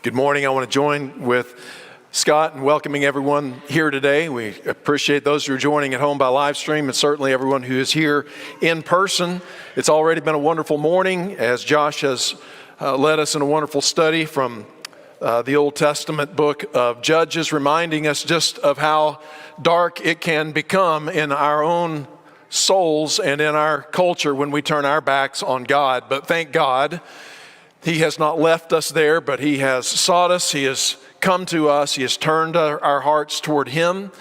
Good morning. I want to join with Scott in welcoming everyone here today. We appreciate those who are joining at home by live stream and certainly everyone who is here in person. It's already been a wonderful morning as Josh has led us in a wonderful study from the Old Testament book of Judges, reminding us just of how dark it can become in our own souls and in our culture when we turn our backs on God. But thank God, He has not left us there, but He has sought us. He has come to us. He has turned our hearts toward Him.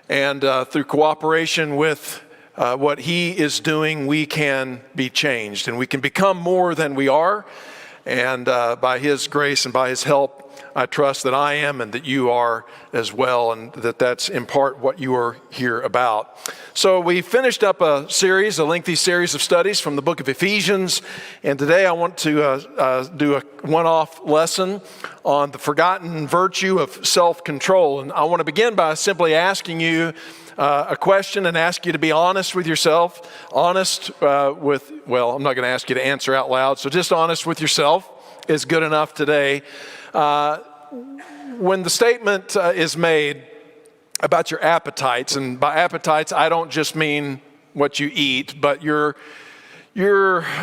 And through cooperation with what He is doing, we can be changed and we can become more than we are. And by His grace and by His help, I trust that I am and that you are as well, and that's in part what you are here about. So we finished up a lengthy series of studies from the book of Ephesians, and today I want to do a one-off lesson on the forgotten virtue of self-control. And I want to begin by simply asking you a question and ask you to be honest with yourself, I'm not going to ask you to answer out loud, so just honest with yourself is good enough today. When the statement is made about your appetites, and by appetites I don't just mean what you eat, but your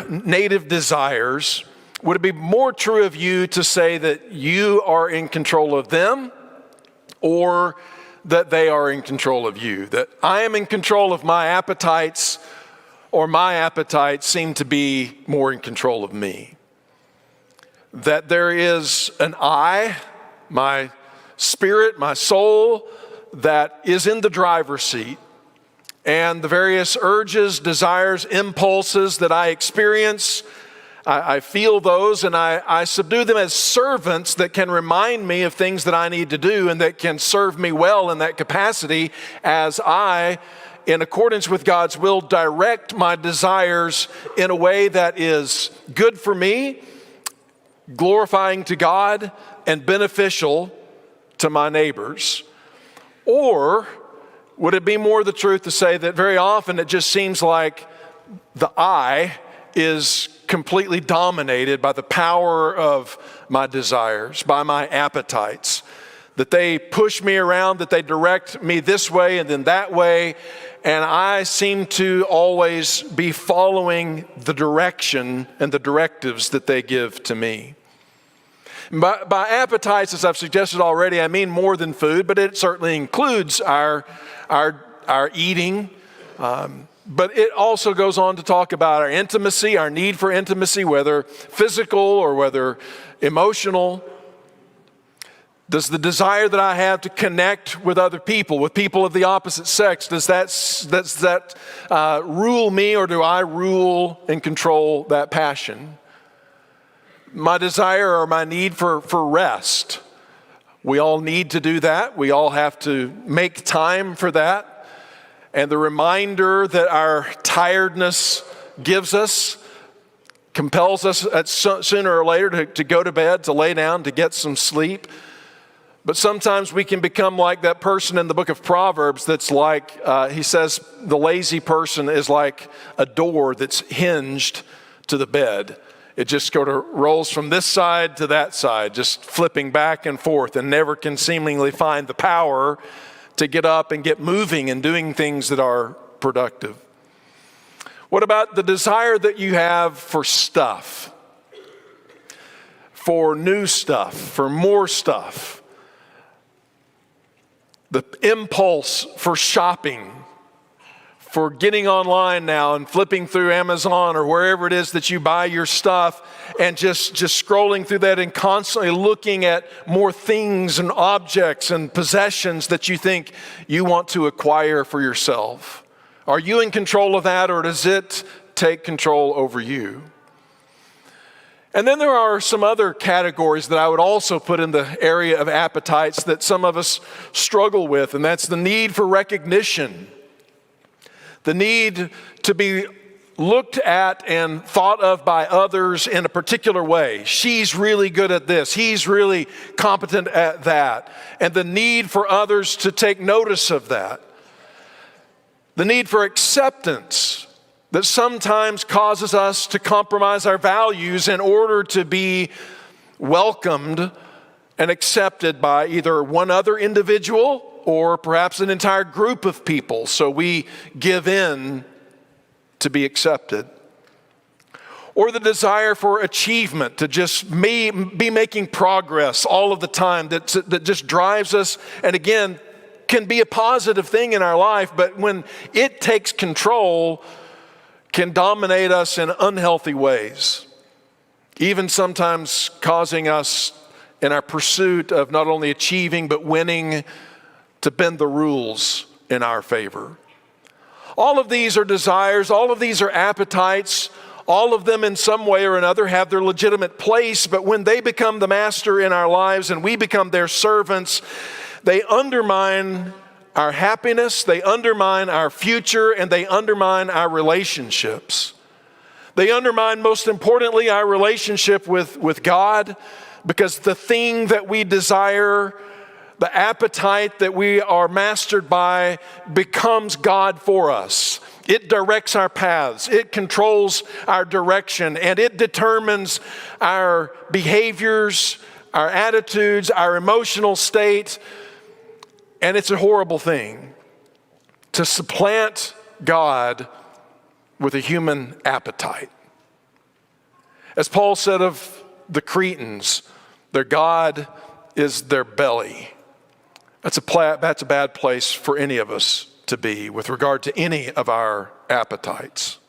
native desires, would it be more true of you to say that you are in control of them or that they are in control of you? That I am in control of my appetites or my appetites seem to be more in control of me? That there is an I, my spirit, my soul, that is in the driver's seat, and the various urges, desires, impulses that I experience, I feel those and I subdue them as servants that can remind me of things that I need to do and that can serve me well in that capacity as I, in accordance with God's will, direct my desires in a way that is good for me, glorifying to God, and beneficial to my neighbors? Or would it be more the truth to say that very often it just seems like the I is completely dominated by the power of my desires, by my appetites, that they push me around, that they direct me this way and then that way, and I seem to always be following the direction and the directives that they give to me. By appetites, as I've suggested already, I mean more than food, but it certainly includes our eating. But it also goes on to talk about our intimacy, our need for intimacy, whether physical or whether emotional. Does the desire that I have to connect with other people, with people of the opposite sex, does that rule me, or do I rule and control that passion? My desire or my need for rest. We all need to do that. We all have to make time for that. And the reminder that our tiredness gives us compels us sooner or later to go to bed, to lay down, to get some sleep. But sometimes we can become like that person in the book of Proverbs that's like, he says, the lazy person is like a door that's hinged to the bed. It just sort of rolls from this side to that side, just flipping back and forth, and never can seemingly find the power to get up and get moving and doing things that are productive. What about the desire that you have for stuff, for new stuff, for more stuff? The impulse for shopping, for getting online now and flipping through Amazon or wherever it is that you buy your stuff, and just scrolling through that and constantly looking at more things and objects and possessions that you think you want to acquire for yourself. Are you in control of that, or does it take control over you? And then there are some other categories that I would also put in the area of appetites that some of us struggle with, and that's the need for recognition. The need to be looked at and thought of by others in a particular way. She's really good at this. He's really competent at that. And the need for others to take notice of that. The need for acceptance that sometimes causes us to compromise our values in order to be welcomed and accepted by either one other individual or perhaps an entire group of people. So we give in to be accepted. Or the desire for achievement, to just be making progress all of the time, that just drives us, and again, can be a positive thing in our life, but when it takes control, can dominate us in unhealthy ways, even sometimes causing us in our pursuit of not only achieving but winning to bend the rules in our favor. All of these are desires, all of these are appetites, all of them in some way or another have their legitimate place, but when they become the master in our lives and we become their servants, they undermine our happiness, they undermine our future, and they undermine our relationships. They undermine, most importantly, our relationship with God, because the thing that we desire, the appetite that we are mastered by, becomes God for us. It directs our paths, it controls our direction, and it determines our behaviors, our attitudes, our emotional state. And it's a horrible thing to supplant God with a human appetite. As Paul said of the Cretans, their God is their belly. That's a bad place for any of us to be with regard to any of our appetites.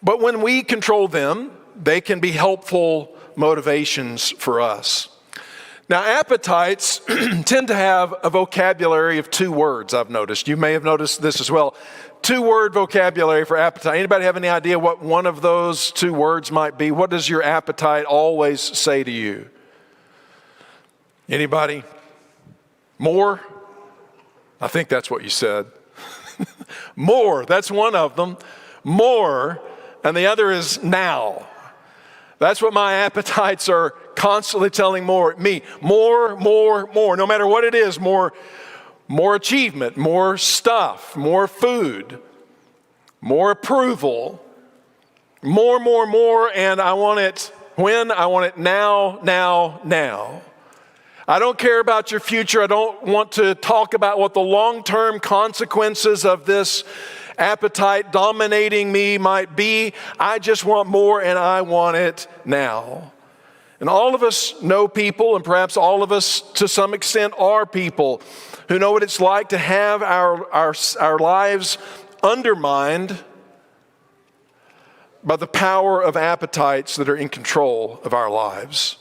But when we control them, they can be helpful motivations for us. Now, appetites tend to have a vocabulary of 2 words, I've noticed. You may have noticed this as well. 2-word vocabulary for appetite. Anybody have any idea what one of those 2 words might be? What does your appetite always say to you? Anybody? More? I think that's what you said. More, that's one of them. More, and the other is now. That's what my appetites are constantly telling me. More, more, more. No matter what it is, more achievement, more stuff, more food, more approval, more, and I want it when? I want it now. I don't care about your future. I don't want to talk about what the long-term consequences of this appetite dominating me might be. I just want more, and I want it now. And all of us know people, and perhaps all of us to some extent are people who know what it's like to have our lives undermined by the power of appetites that are in control of our lives.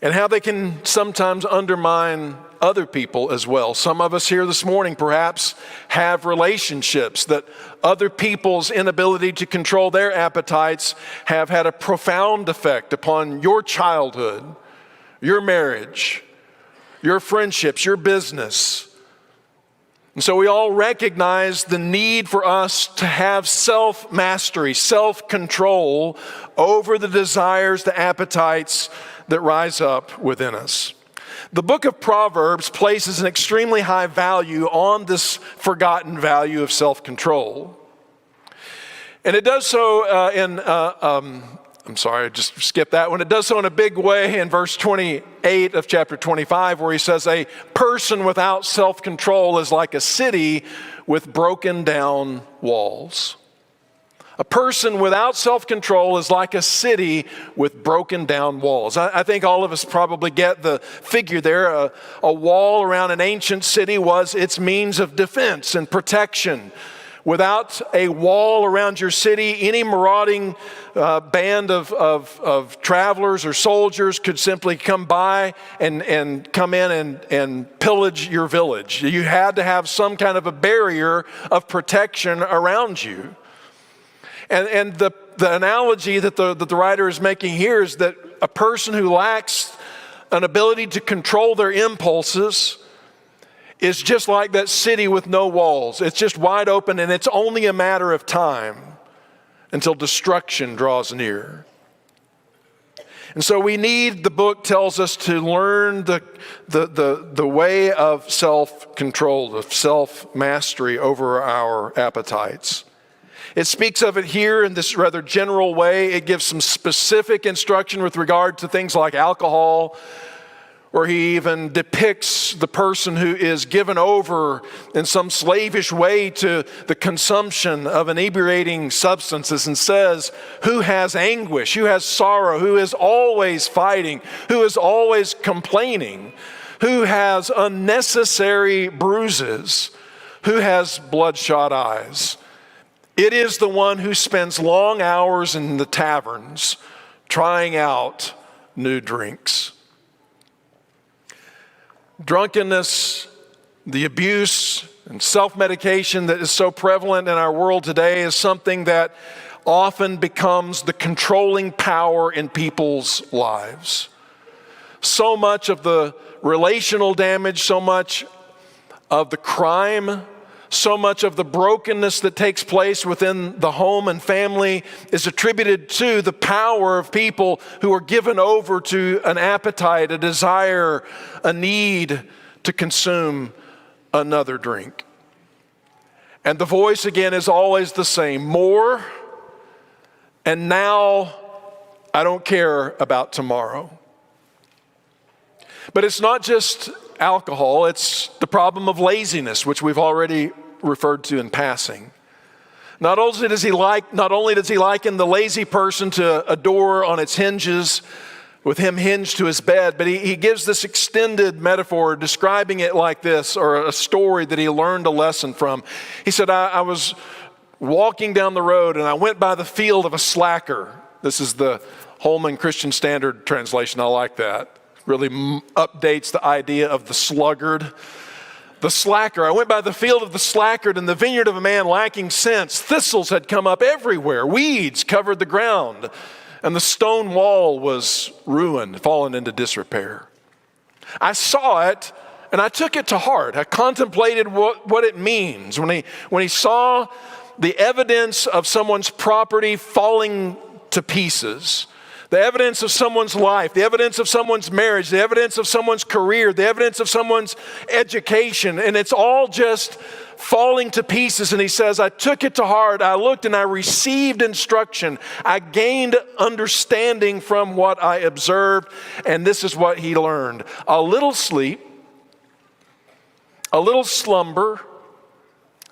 And how they can sometimes undermine other people as well. Some of us here this morning perhaps have relationships that other people's inability to control their appetites have had a profound effect upon your childhood, your marriage, your friendships, your business. And so we all recognize the need for us to have self-mastery, self-control over the desires, the appetites that rise up within us. The book of Proverbs places an extremely high value on this forgotten value of self-control. And it does so I just skipped that one. It does so in a big way in verse 28 of chapter 25, where he says, a person without self-control is like a city with broken down walls. A person without self-control is like a city with broken down walls. I think all of us probably get the figure there. A wall around an ancient city was its means of defense and protection. Without a wall around your city, any marauding band of travelers or soldiers could simply come by and come in and pillage your village. You had to have some kind of a barrier of protection around you. And the analogy that the writer is making here is that a person who lacks an ability to control their impulses is just like that city with no walls. It's just wide open, and it's only a matter of time until destruction draws near. And so the book tells us to learn the way of self-control, of self-mastery over our appetites. It speaks of it here in this rather general way. It gives some specific instruction with regard to things like alcohol, where he even depicts the person who is given over in some slavish way to the consumption of inebriating substances and says, who has anguish, who has sorrow, who is always fighting, who is always complaining, who has unnecessary bruises, who has bloodshot eyes. It is the one who spends long hours in the taverns trying out new drinks. Drunkenness, the abuse and self-medication that is so prevalent in our world today is something that often becomes the controlling power in people's lives. So much of the relational damage, so much of the crime, so much of the brokenness that takes place within the home and family is attributed to the power of people who are given over to an appetite, a desire, a need to consume another drink. And the voice again is always the same: more, and now I don't care about tomorrow. But it's not just alcohol, it's the problem of laziness, which we've already referred to in passing. Not only does he liken the lazy person to a door on its hinges, with him hinged to his bed, but he gives this extended metaphor describing it like this, or a story that he learned a lesson from. He said, I was walking down the road and I went by the field of a slacker. This is the Holman Christian Standard translation. I like that. Really updates the idea of the sluggard. The slacker. I went by the field of the slackard and the vineyard of a man lacking sense. Thistles had come up everywhere. Weeds covered the ground. And the stone wall was ruined, fallen into disrepair. I saw it and I took it to heart. I contemplated what it means. When he saw the evidence of someone's property falling to pieces, the evidence of someone's life, the evidence of someone's marriage, the evidence of someone's career, the evidence of someone's education, and it's all just falling to pieces. And he says, I took it to heart. I looked and I received instruction. I gained understanding from what I observed. And this is what he learned: a little sleep, a little slumber,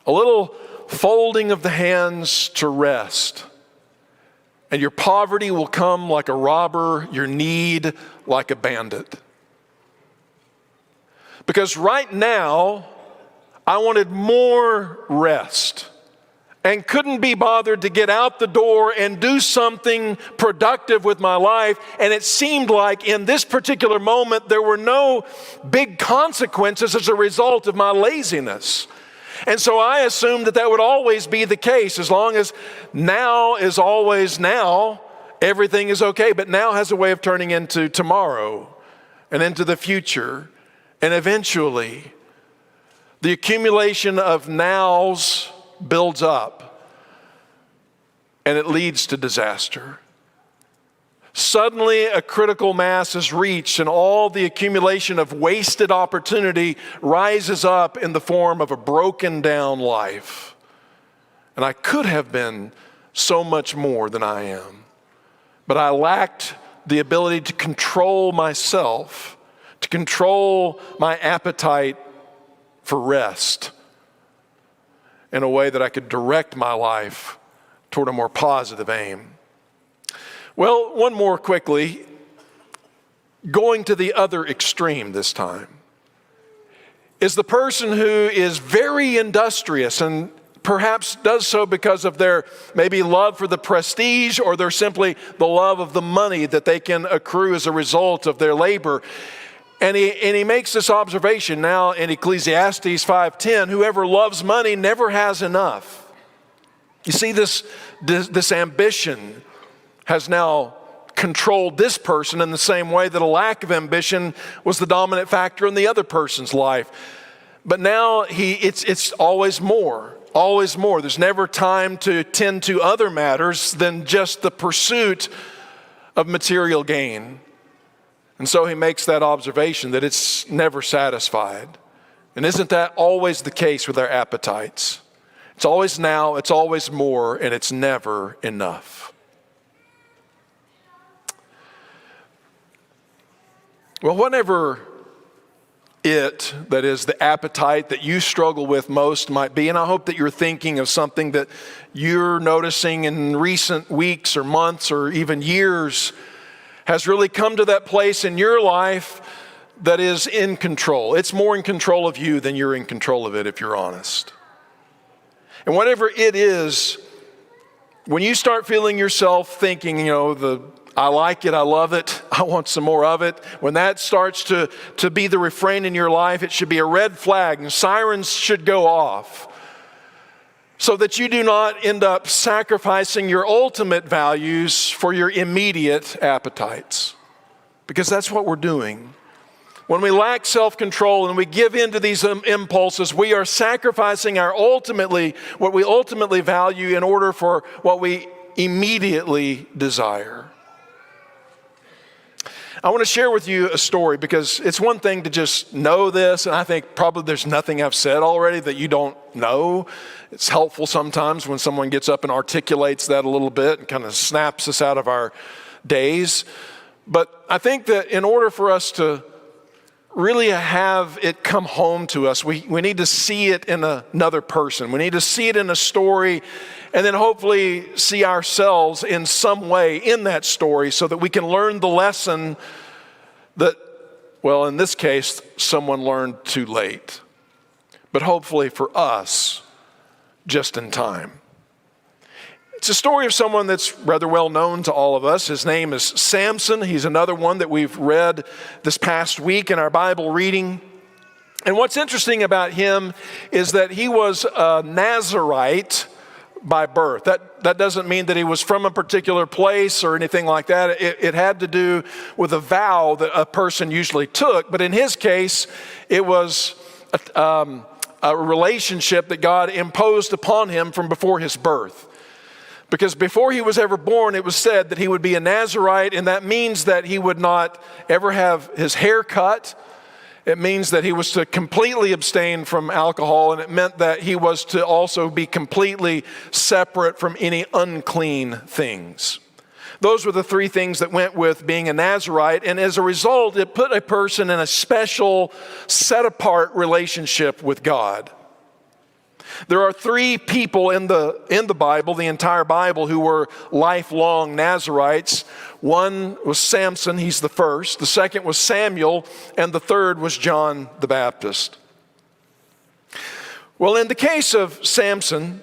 a little folding of the hands to rest. And your poverty will come like a robber, your need like a bandit. Because right now, I wanted more rest and couldn't be bothered to get out the door and do something productive with my life. And it seemed like in this particular moment, there were no big consequences as a result of my laziness. And so I assumed that would always be the case. As long as now is always now, everything is okay. But now has a way of turning into tomorrow and into the future. And eventually, the accumulation of nows builds up and it leads to disaster. Suddenly, a critical mass is reached and all the accumulation of wasted opportunity rises up in the form of a broken down life. And I could have been so much more than I am. But I lacked the ability to control myself, to control my appetite for rest in a way that I could direct my life toward a more positive aim. Well, one more quickly, going to the other extreme this time, is the person who is very industrious and perhaps does so because of their maybe love for the prestige, or they're simply the love of the money that they can accrue as a result of their labor. And he makes this observation now in Ecclesiastes 5:10, whoever loves money never has enough. You see, this ambition has now controlled this person in the same way that a lack of ambition was the dominant factor in the other person's life. But now it's always more, always more. There's never time to tend to other matters than just the pursuit of material gain. And so he makes that observation that it's never satisfied. And isn't that always the case with our appetites? It's always now, it's always more, and it's never enough. Well, whatever that is the appetite that you struggle with most might be, and I hope that you're thinking of something that you're noticing in recent weeks or months or even years has really come to that place in your life that is in control. It's more in control of you than you're in control of it, if you're honest. And whatever it is, when you start feeling yourself thinking, I like it, I love it, I want some more of it, when that starts to be the refrain in your life, it should be a red flag and sirens should go off so that you do not end up sacrificing your ultimate values for your immediate appetites. Because that's what we're doing. When we lack self-control and we give in to these impulses, we are sacrificing what we ultimately value in order for what we immediately desire. I want to share with you a story because it's one thing to just know this, and I think probably there's nothing I've said already that you don't know. It's helpful sometimes when someone gets up and articulates that a little bit and kind of snaps us out of our daze. But I think that in order for us to really have it come home to us, we need to see it in another person. We need to see it in a story and then hopefully see ourselves in some way in that story so that we can learn the lesson that, well, in this case, someone learned too late. But hopefully for us, just in time. It's a story of someone that's rather well known to all of us. His name is Samson. He's another one that we've read this past week in our Bible reading. And what's interesting about him is that he was a Nazirite by birth. That doesn't mean that he was from a particular place or anything like that. It had to do with a vow that a person usually took. But in his case, it was a relationship that God imposed upon him from before his birth. Because before he was ever born, it was said that he would be a Nazirite, and that means that he would not ever have his hair cut. It means that he was to completely abstain from alcohol, and it meant that he was to also be completely separate from any unclean things. Those were the three things that went with being a Nazirite, and as a result, it put a person in a special, set-apart relationship with God. There are three people in the Bible, the entire Bible, who were lifelong Nazirites. One was Samson, he's the first. The second was Samuel, and the third was John the Baptist. Well, in the case of Samson,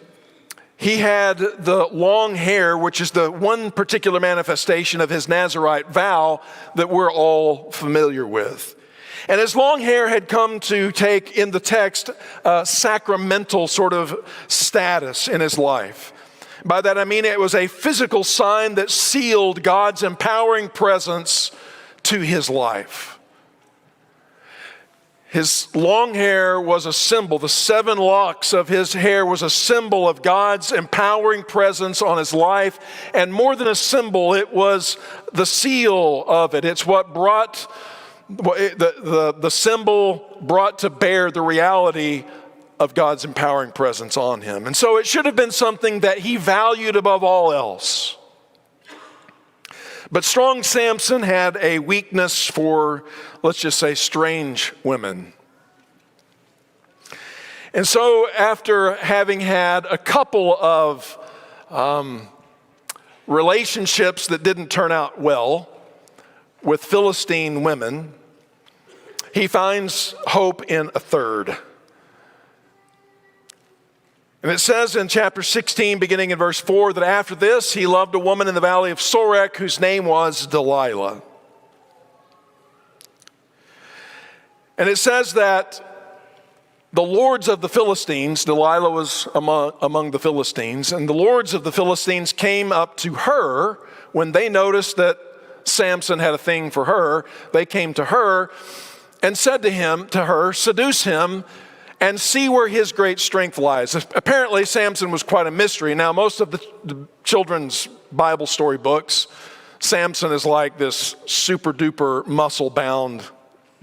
he had the long hair, which is the one particular manifestation of his Nazirite vow that we're all familiar with. And his long hair had come to take, in the text, a sacramental sort of status in his life. By that I mean it was a physical sign that sealed God's empowering presence to his life. His long hair was a symbol. The 7 locks of his hair was a symbol of God's empowering presence on his life. And more than a symbol, it was the seal of it. It's what brought... The symbol brought to bear the reality of God's empowering presence on him. And so it should have been something that he valued above all else. But strong Samson had a weakness for, let's just say, strange women. And so after having had a couple of relationships that didn't turn out well with Philistine women, he finds hope in a third. And it says in chapter 16, beginning in verse 4, that after this, he loved a woman in the valley of Sorek whose name was Delilah. And it says that the lords of the Philistines, Delilah was among the Philistines, and the lords of the Philistines came up to her when they noticed that Samson had a thing for her. They came to her and said to her, seduce him and see where his great strength lies. Apparently, Samson was quite a mystery. Now, most of the children's Bible story books, Samson is like this super duper muscle bound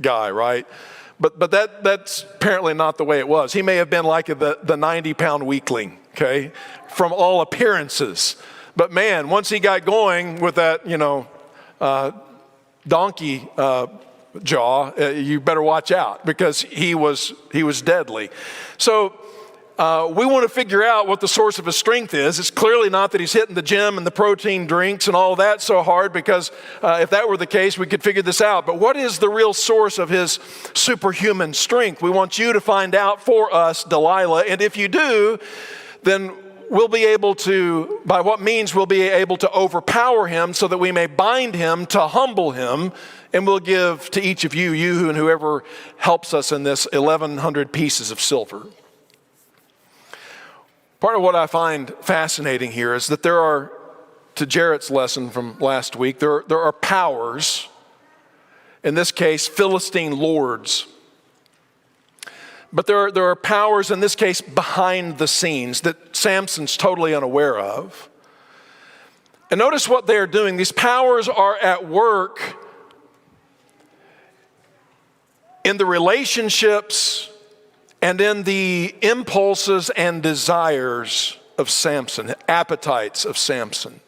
guy, right? But that's apparently not the way it was. He may have been like the 90-pound weakling. okay, from all appearances. But man, once he got going with that, donkey jaw, you better watch out, because he was deadly. So we want to figure out what the source of his strength is. It's clearly not that he's hitting the gym and the protein drinks and all that so hard, because if that were the case, we could figure this out. But what is the real source of his superhuman strength? We want you to find out for us, Delilah. And if you do, then we'll be able to, by what means we'll be able to overpower him so that we may bind him to humble him. And we'll give to each of you and whoever helps us in this 1,100 pieces of silver. Part of what I find fascinating here is that there are, to Jarrett's lesson from last week, there are powers, in this case, Philistine lords. But there are powers, in this case, behind the scenes that Samson's totally unaware of. And notice what they're doing. These powers are at work in the relationships and in the impulses and desires of Samson, appetites of Samson.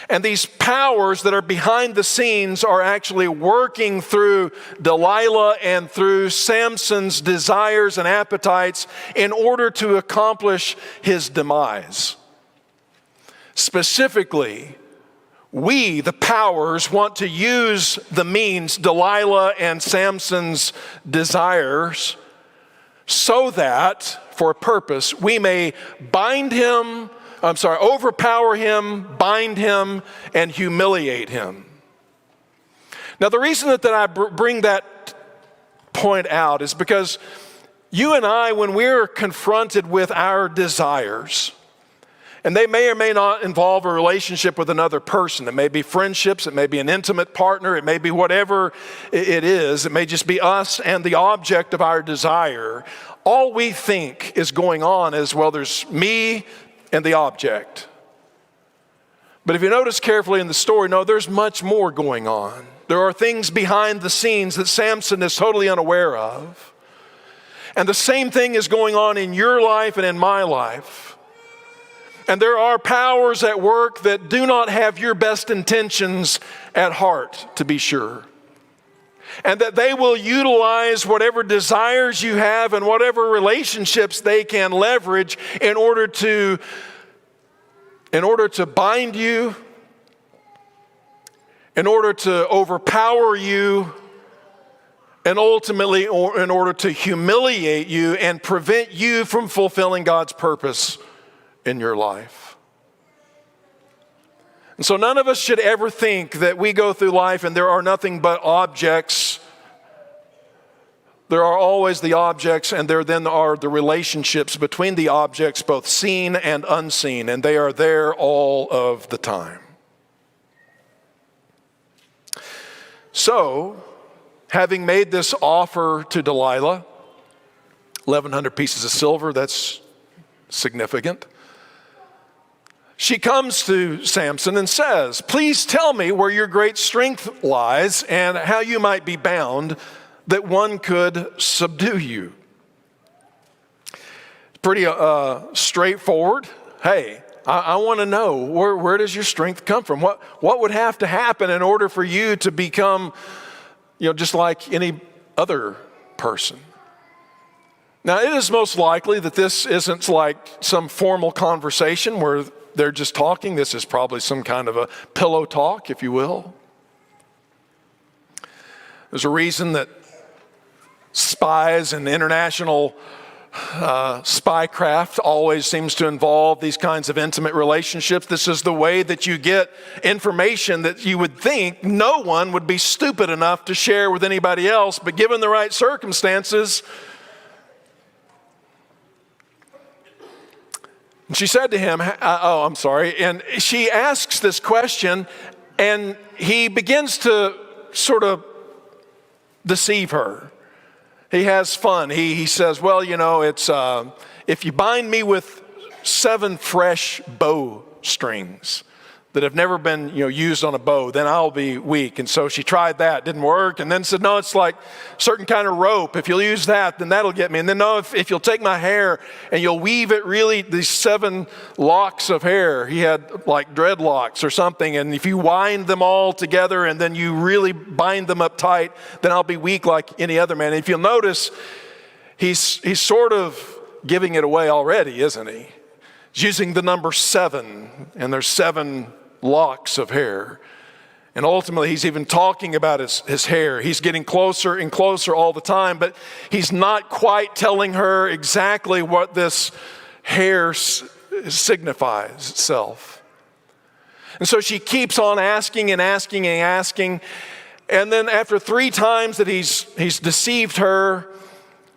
And these powers that are behind the scenes are actually working through Delilah and through Samson's desires and appetites in order to accomplish his demise. Specifically, we, the powers, want to use the means, Delilah and Samson's desires, so that, for a purpose, we may overpower him, bind him, and humiliate him. Now, the reason that I bring that point out is because you and I, when we're confronted with our desires, and they may or may not involve a relationship with another person. It may be friendships, it may be an intimate partner, it may be whatever it is. It may just be us and the object of our desire. All we think is going on is, well, there's me and the object. But if you notice carefully in the story, no, there's much more going on. There are things behind the scenes that Samson is totally unaware of. And the same thing is going on in your life and in my life. And there are powers at work that do not have your best intentions at heart, to be sure. And that they will utilize whatever desires you have and whatever relationships they can leverage in order to bind you, in order to overpower you, and ultimately in order to humiliate you and prevent you from fulfilling God's purpose in your life. And so none of us should ever think that we go through life and there are nothing but objects. There are always the objects, and there then are the relationships between the objects, both seen and unseen, and they are there all of the time. So, having made this offer to Delilah, 1,100 pieces of silver, that's significant. She comes to Samson and says, "Please tell me where your great strength lies and how you might be bound that one could subdue you." Pretty straightforward. Hey, I want to know, where does your strength come from? What would have to happen in order for you to become, just like any other person? Now, it is most likely that this isn't like some formal conversation where they're just talking. This is probably some kind of a pillow talk, if you will. There's a reason that spies and international spycraft always seems to involve these kinds of intimate relationships. This is the way that you get information that you would think no one would be stupid enough to share with anybody else, but given the right circumstances. And she said to him, and she asks this question, and he begins to sort of deceive her. He has fun. He says, well, it's if you bind me with 7 fresh bow strings, that have never been, used on a bow, then I'll be weak. And so she tried that, didn't work, and then said, no, it's like a certain kind of rope. If you'll use that, then that'll get me. And then no, if you'll take my hair and you'll weave it really, these 7 locks of hair, he had like dreadlocks or something, and if you wind them all together and then you really bind them up tight, then I'll be weak like any other man. And if you'll notice, he's sort of giving it away already, isn't he? He's using the number 7, and there's 7 locks of hair. And ultimately, he's even talking about his hair. He's getting closer and closer all the time, but he's not quite telling her exactly what this hair signifies itself. And so she keeps on asking and asking and asking. And then after 3 times that he's deceived her,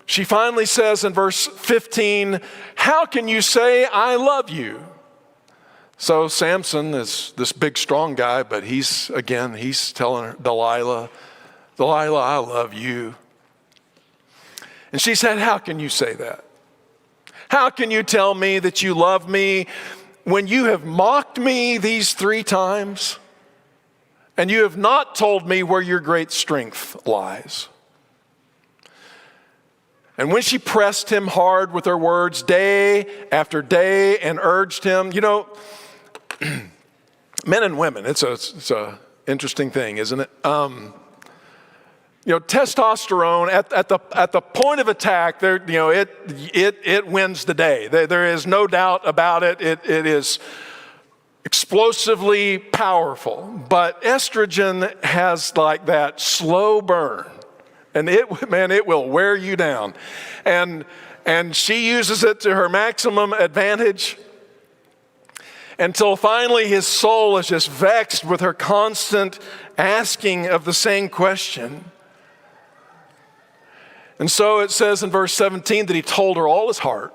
she finally says in verse 15, "How can you say I love you?" So Samson is this big, strong guy, but he's telling her, Delilah, I love you. And she said, "How can you say that? How can you tell me that you love me when you have mocked me these 3 times and you have not told me where your great strength lies?" And when she pressed him hard with her words day after day and urged him, men and women, it's a interesting thing, isn't it? Testosterone at the point of attack, it wins the day. There is no doubt about it. It is explosively powerful. But estrogen has like that slow burn, and it will wear you down. And she uses it to her maximum advantage, until finally his soul is just vexed with her constant asking of the same question. And so it says in verse 17 that he told her all his heart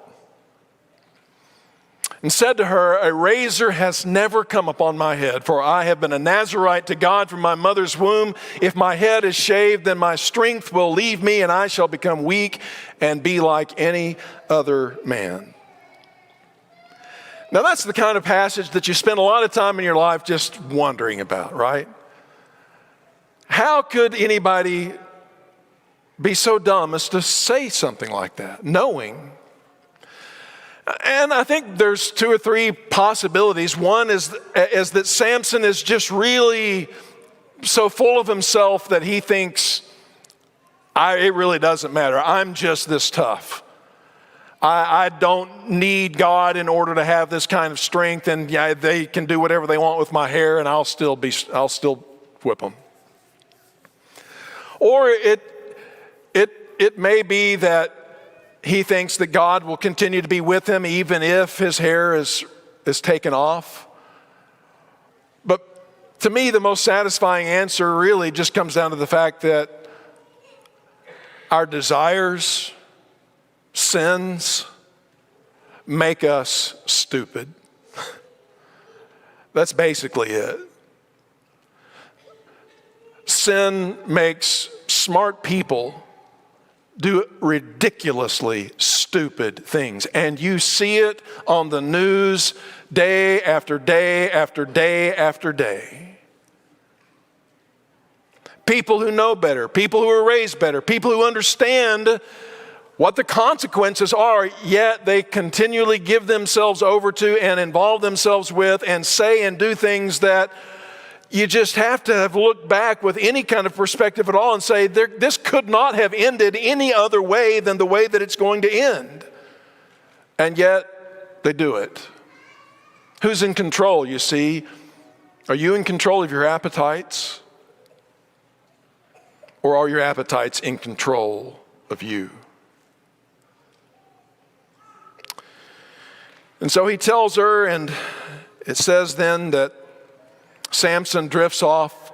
and said to her, "A razor has never come upon my head, for I have been a Nazirite to God from my mother's womb. If my head is shaved, then my strength will leave me, and I shall become weak and be like any other man." Now that's the kind of passage that you spend a lot of time in your life just wondering about, right? How could anybody be so dumb as to say something like that, knowing? And I think there's 2 or 3 possibilities. One is that Samson is just really so full of himself that he thinks, it really doesn't matter. I'm just this tough. I don't need God in order to have this kind of strength, and they can do whatever they want with my hair, and I'll still whip them. Or it may be that he thinks that God will continue to be with him even if his hair is taken off. But to me, the most satisfying answer really just comes down to the fact that our desires, sins, make us stupid. That's basically it. Sin makes smart people do ridiculously stupid things. And you see it on the news day after day after day after day. People who know better, people who are raised better, people who understand what the consequences are, yet they continually give themselves over to and involve themselves with and say and do things that you just have to have looked back with any kind of perspective at all and say, this could not have ended any other way than the way that it's going to end. And yet they do it. Who's in control, you see? Are you in control of your appetites? Or are your appetites in control of you? And so he tells her, and it says then that Samson drifts off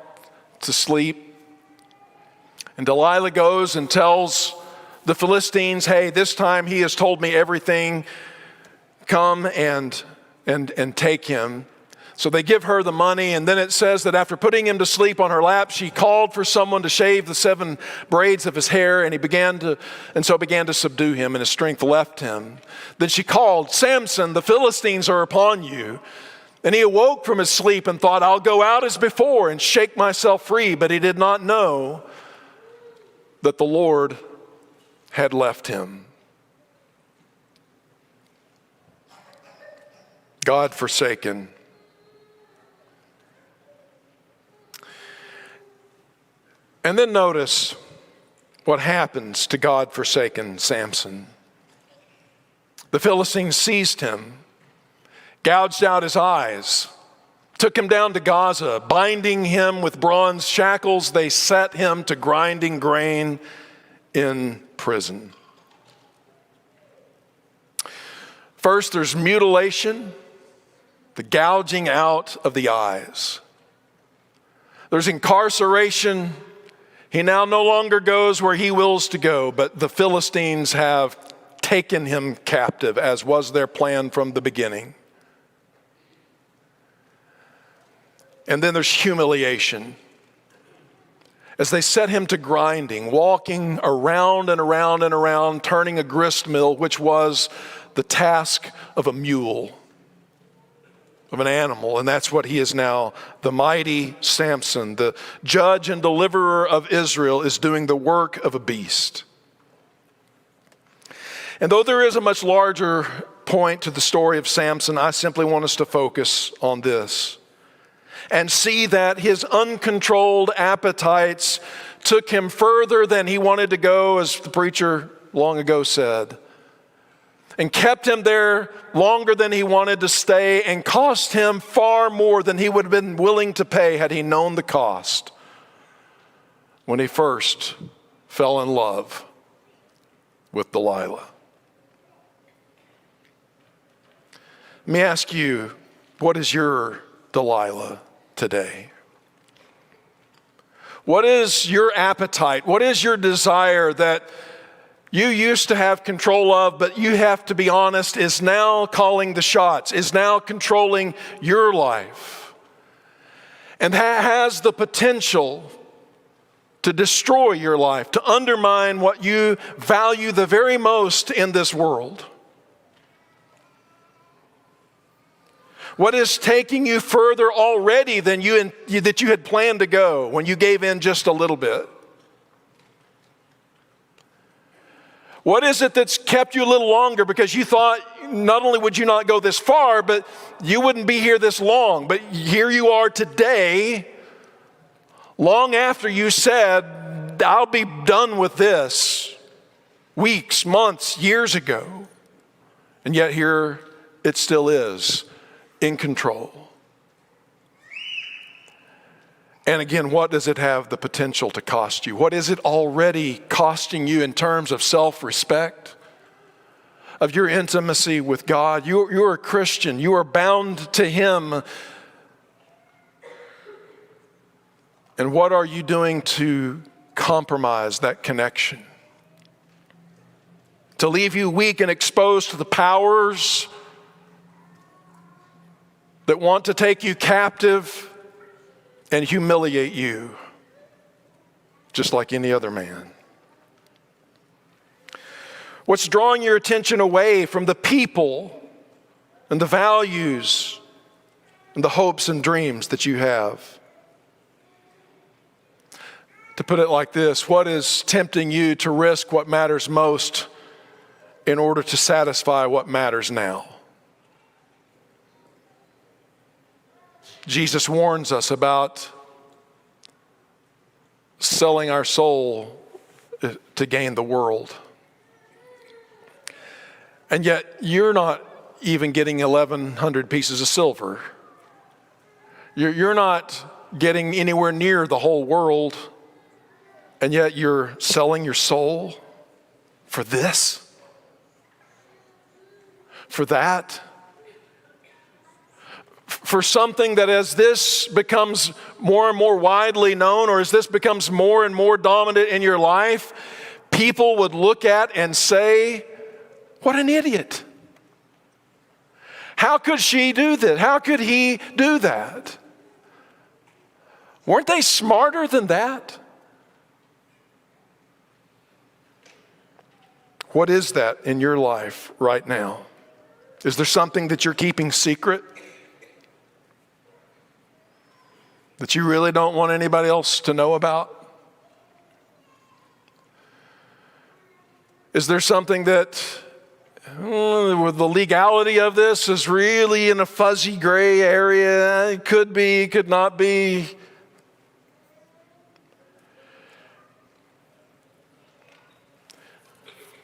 to sleep. And Delilah goes and tells the Philistines, hey, this time he has told me everything. Come and take him. So they give her the money, and then it says that after putting him to sleep on her lap, she called for someone to shave the 7 braids of his hair, and he began to subdue him, and his strength left him. Then she called, Samson, the Philistines are upon you. And he awoke from his sleep and thought, I'll go out as before and shake myself free. But he did not know that the Lord had left him. God forsaken. And then notice what happens to God forsaken Samson. The Philistines seized him, gouged out his eyes, took him down to Gaza, binding him with bronze shackles. They set him to grinding grain in prison. First, there's mutilation, the gouging out of the eyes. There's incarceration. He now no longer goes where he wills to go, but the Philistines have taken him captive, as was their plan from the beginning. And then there's humiliation. As they set him to grinding, walking around and around and around, turning a grist mill, which was the task of a mule, of an animal. And that's what he is now. The mighty Samson, the judge and deliverer of Israel, is doing the work of a beast. And though there is a much larger point to the story of Samson, I simply want us to focus on this and see that his uncontrolled appetites took him further than he wanted to go, as the preacher long ago said, and kept him there longer than he wanted to stay, and cost him far more than he would have been willing to pay had he known the cost when he first fell in love with Delilah. Let me ask you, what is your Delilah today? What is your appetite? What is your desire that you used to have control of, but you have to be honest, is now calling the shots, is now controlling your life, and has the potential to destroy your life, to undermine what you value the very most in this world? What is taking you further already than that you had planned to go when you gave in just a little bit? What is it that's kept you a little longer because you thought not only would you not go this far, but you wouldn't be here this long? But here you are today, long after you said, I'll be done with this weeks, months, years ago. And yet here it still is in control. And again, what does it have the potential to cost you? What is it already costing you in terms of self-respect, of your intimacy with God? You're a Christian. You are bound to Him. And what are you doing to compromise that connection? To leave you weak and exposed to the powers that want to take you captive and humiliate you, just like any other man. What's drawing your attention away from the people and the values and the hopes and dreams that you have? To put it like this, what is tempting you to risk what matters most in order to satisfy what matters now? Jesus warns us about selling our soul to gain the world. And yet you're not even getting 1,100 pieces of silver. You're not getting anywhere near the whole world, and yet you're selling your soul for this, for that. For something that as this becomes more and more widely known, or as this becomes more and more dominant in your life, people would look at and say, what an idiot. How could she do this? How could he do that? Weren't they smarter than that? What is that in your life right now? Is there something that you're keeping secret? that you really don't want anybody else to know about? Is there something that with the legality of this is really in a fuzzy gray area? It could be, could not be.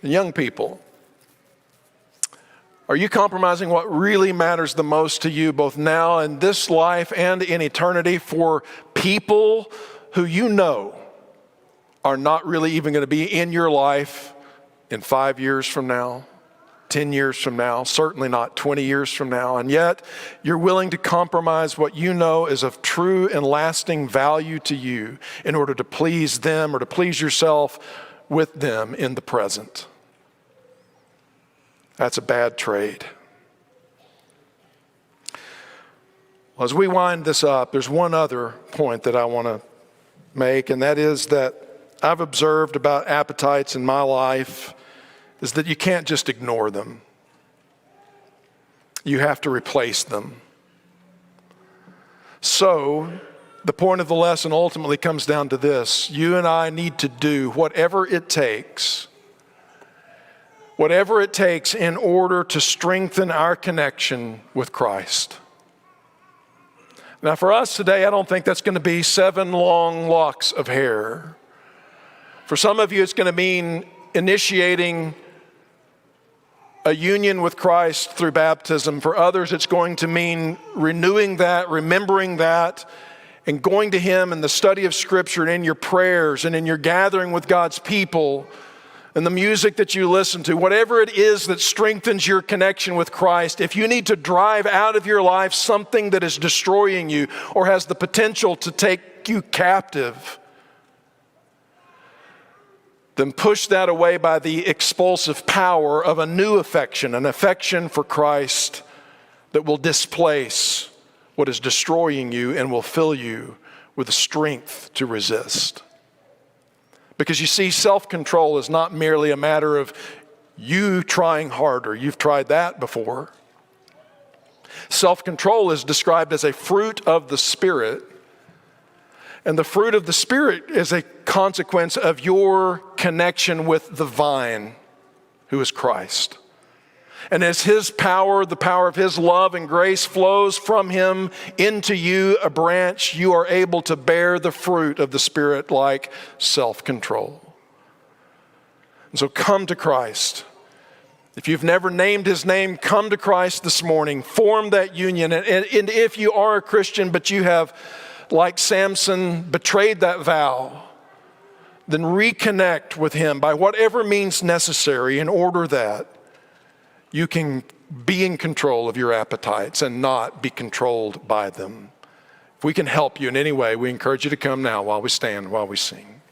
Young people, are you compromising what really matters the most to you, both now in this life and in eternity, for people who you know are not really even going to be in your life in 5 years from now, 10 years from now, certainly not 20 years from now, and yet you're willing to compromise what you know is of true and lasting value to you in order to please them or to please yourself with them in the present? That's a bad trade. Well, as we wind this up, there's one other point that I want to make, and that is that I've observed about appetites in my life is that you can't just ignore them. You have to replace them. So, the point of the lesson ultimately comes down to this. You and I need to do whatever it takes in order to strengthen our connection with Christ. Now for us today, I don't think that's going to be 7 long locks of hair. For some of you, it's going to mean initiating a union with Christ through baptism. For others, it's going to mean renewing that, remembering that, and going to Him in the study of Scripture and in your prayers and in your gathering with God's people and the music that you listen to, whatever it is that strengthens your connection with Christ. If you need to drive out of your life something that is destroying you or has the potential to take you captive, then push that away by the expulsive power of a new affection, an affection for Christ that will displace what is destroying you and will fill you with the strength to resist. Because you see, self-control is not merely a matter of you trying harder. You've tried that before. Self-control is described as a fruit of the Spirit. And the fruit of the Spirit is a consequence of your connection with the vine, who is Christ. And as His power, the power of His love and grace flows from Him into you, a branch, you are able to bear the fruit of the Spirit like self-control. And so come to Christ. If you've never named His name, come to Christ this morning. Form that union. And if you are a Christian, but you have, like Samson, betrayed that vow, then reconnect with Him by whatever means necessary in order that you can be in control of your appetites and not be controlled by them. If we can help you in any way, we encourage you to come now while we stand, while we sing.